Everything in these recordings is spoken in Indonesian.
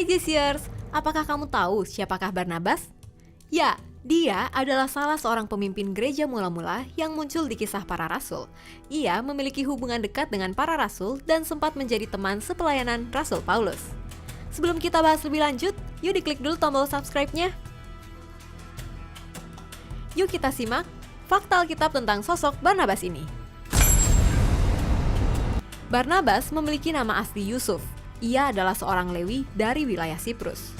Hai Jesiers, apakah kamu tahu siapakah Barnabas? Ya, dia adalah salah seorang pemimpin gereja mula-mula yang muncul di Kisah Para Rasul. Ia memiliki hubungan dekat dengan para rasul dan sempat menjadi teman sepelayanan Rasul Paulus. Sebelum kita bahas lebih lanjut, yuk diklik dulu tombol subscribe-nya. Yuk kita simak fakta Alkitab tentang sosok Barnabas ini. Barnabas memiliki nama asli Yusuf. Ia adalah seorang Lewi dari wilayah Siprus.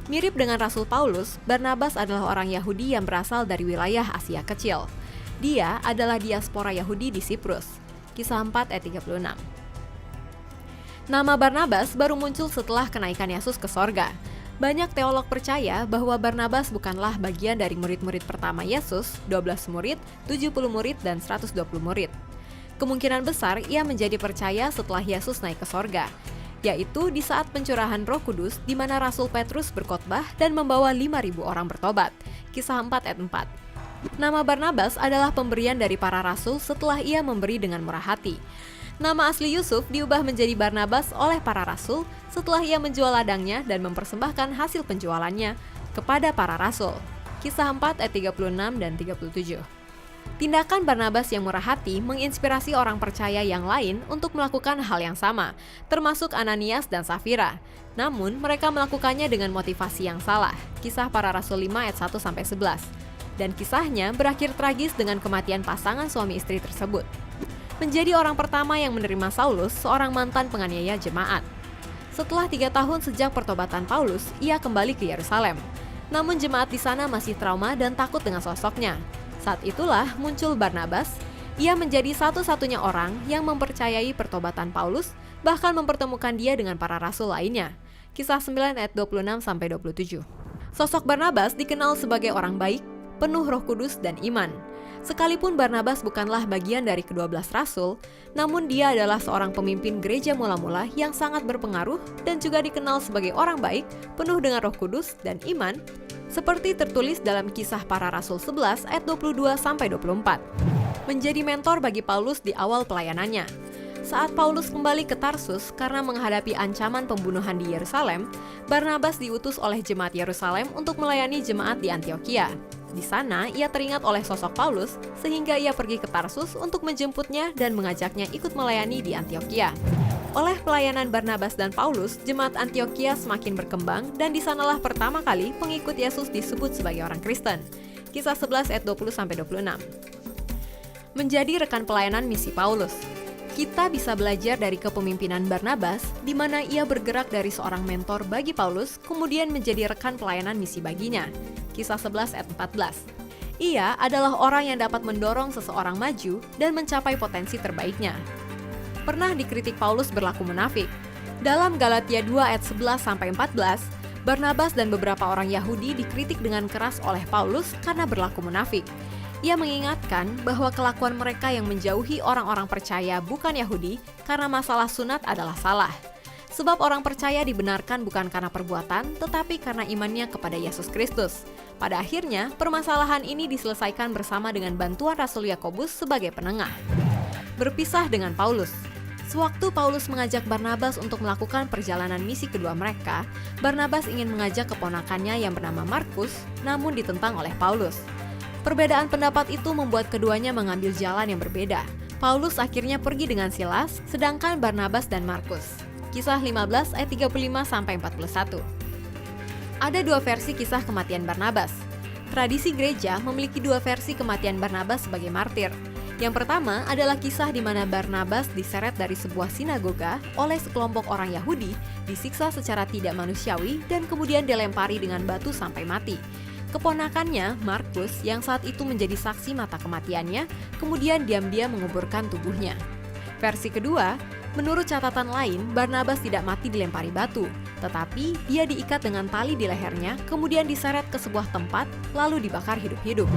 Mirip dengan Rasul Paulus, Barnabas adalah orang Yahudi yang berasal dari wilayah Asia Kecil. Dia adalah diaspora Yahudi di Siprus. Kisah 4 ayat 36. Nama Barnabas baru muncul setelah kenaikan Yesus ke sorga. Banyak teolog percaya bahwa Barnabas bukanlah bagian dari murid-murid pertama Yesus, 12 murid, 70 murid, dan 120 murid. Kemungkinan besar ia menjadi percaya setelah Yesus naik ke sorga, yaitu di saat pencurahan Roh Kudus di mana Rasul Petrus berkhotbah dan membawa 5.000 orang bertobat. Kisah 4 ayat 4. Nama Barnabas adalah pemberian dari para rasul setelah ia memberi dengan murah hati. Nama asli Yusuf diubah menjadi Barnabas oleh para rasul setelah ia menjual ladangnya dan mempersembahkan hasil penjualannya kepada para rasul. Kisah 4 ayat 36 dan 37. Tindakan Barnabas yang murah hati menginspirasi orang percaya yang lain untuk melakukan hal yang sama, termasuk Ananias dan Safira. Namun, mereka melakukannya dengan motivasi yang salah. Kisah Para Rasul 5 ayat 1-11. Dan kisahnya berakhir tragis dengan kematian pasangan suami istri tersebut. Menjadi orang pertama yang menerima Saulus, seorang mantan penganiaya jemaat. Setelah 3 tahun sejak pertobatan Paulus, ia kembali ke Yerusalem. Namun jemaat di sana masih trauma dan takut dengan sosoknya. Saat itulah muncul Barnabas. Ia menjadi satu-satunya orang yang mempercayai pertobatan Paulus, bahkan mempertemukan dia dengan para rasul lainnya. Kisah 9 ayat 26-27. Sosok Barnabas dikenal sebagai orang baik, penuh Roh Kudus dan iman. Sekalipun Barnabas bukanlah bagian dari ke-12 rasul, namun dia adalah seorang pemimpin gereja mula-mula yang sangat berpengaruh dan juga dikenal sebagai orang baik, penuh dengan Roh Kudus dan iman, seperti tertulis dalam Kisah Para Rasul 11 ayat 22-24. Menjadi mentor bagi Paulus di awal pelayanannya. Saat Paulus kembali ke Tarsus karena menghadapi ancaman pembunuhan di Yerusalem, Barnabas diutus oleh jemaat Yerusalem untuk melayani jemaat di Antiokhia. Di sana, ia teringat oleh sosok Paulus, sehingga ia pergi ke Tarsus untuk menjemputnya dan mengajaknya ikut melayani di Antiokhia. Oleh pelayanan Barnabas dan Paulus, jemaat Antiokhia semakin berkembang dan di sanalah pertama kali pengikut Yesus disebut sebagai orang Kristen. Kisah 11 ayat 20-26. Menjadi rekan pelayanan misi Paulus. Kita bisa belajar dari kepemimpinan Barnabas, di mana ia bergerak dari seorang mentor bagi Paulus, kemudian menjadi rekan pelayanan misi baginya. Kisah 11 ayat 14. Ia adalah orang yang dapat mendorong seseorang maju dan mencapai potensi terbaiknya. Pernah dikritik Paulus berlaku munafik. Dalam Galatia 2 ayat 11-14, Barnabas dan beberapa orang Yahudi dikritik dengan keras oleh Paulus karena berlaku munafik. Ia mengingatkan bahwa kelakuan mereka yang menjauhi orang-orang percaya bukan Yahudi karena masalah sunat adalah salah. Sebab orang percaya dibenarkan bukan karena perbuatan, tetapi karena imannya kepada Yesus Kristus. Pada akhirnya, permasalahan ini diselesaikan bersama dengan bantuan Rasul Yakobus sebagai penengah. Berpisah dengan Paulus. Sewaktu Paulus mengajak Barnabas untuk melakukan perjalanan misi kedua mereka, Barnabas ingin mengajak keponakannya yang bernama Markus, namun ditentang oleh Paulus. Perbedaan pendapat itu membuat keduanya mengambil jalan yang berbeda. Paulus akhirnya pergi dengan Silas, sedangkan Barnabas dan Markus. Kisah 15 ayat 35-41. Ada 2 versi kisah kematian Barnabas. Tradisi gereja memiliki 2 versi kematian Barnabas sebagai martir. Yang pertama adalah kisah di mana Barnabas diseret dari sebuah sinagoga oleh sekelompok orang Yahudi, disiksa secara tidak manusiawi dan kemudian dilempari dengan batu sampai mati. Keponakannya, Markus, yang saat itu menjadi saksi mata kematiannya, kemudian diam-diam menguburkan tubuhnya. Versi kedua, menurut catatan lain, Barnabas tidak mati dilempari batu, tetapi dia diikat dengan tali di lehernya, kemudian diseret ke sebuah tempat, lalu dibakar hidup-hidup.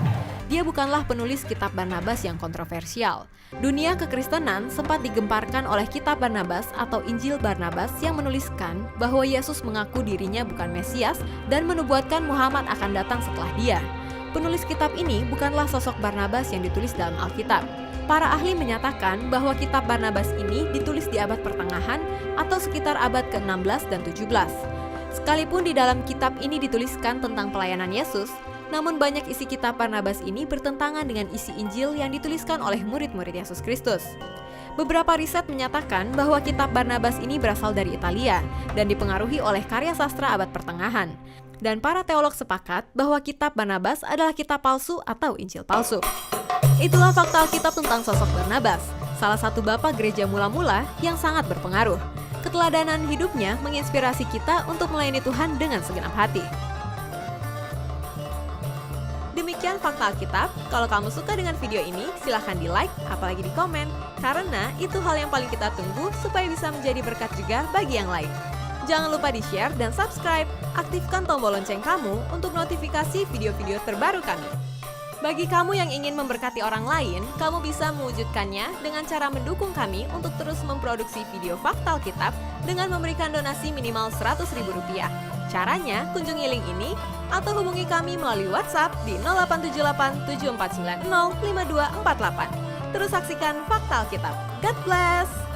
Dia bukanlah penulis kitab Barnabas yang kontroversial. Dunia kekristenan sempat digemparkan oleh kitab Barnabas atau Injil Barnabas yang menuliskan bahwa Yesus mengaku dirinya bukan Mesias dan menubuatkan Muhammad akan datang setelah dia. Penulis kitab ini bukanlah sosok Barnabas yang ditulis dalam Alkitab. Para ahli menyatakan bahwa kitab Barnabas ini ditulis di abad pertengahan atau sekitar abad ke-16 dan 17. Sekalipun di dalam kitab ini dituliskan tentang pelayanan Yesus, namun banyak isi kitab Barnabas ini bertentangan dengan isi Injil yang dituliskan oleh murid-murid Yesus Kristus. Beberapa riset menyatakan bahwa kitab Barnabas ini berasal dari Italia dan dipengaruhi oleh karya sastra abad pertengahan. Dan para teolog sepakat bahwa kitab Barnabas adalah kitab palsu atau Injil palsu. Itulah fakta Alkitab tentang sosok Barnabas, salah satu bapak gereja mula-mula yang sangat berpengaruh. Keteladanan hidupnya menginspirasi kita untuk melayani Tuhan dengan segenap hati. Demikian fakta Alkitab. Kalau kamu suka dengan video ini, silahkan di-like, apalagi di komen. Karena itu hal yang paling kita tunggu supaya bisa menjadi berkat juga bagi yang lain. Jangan lupa di-share dan subscribe. Aktifkan tombol lonceng kamu untuk notifikasi video-video terbaru kami. Bagi kamu yang ingin memberkati orang lain, kamu bisa mewujudkannya dengan cara mendukung kami untuk terus memproduksi video fakta Alkitab dengan memberikan donasi minimal Rp100.000. Caranya, kunjungi link ini atau hubungi kami melalui WhatsApp di 0878 7490 5248. Terus saksikan fakta Alkitab. God bless!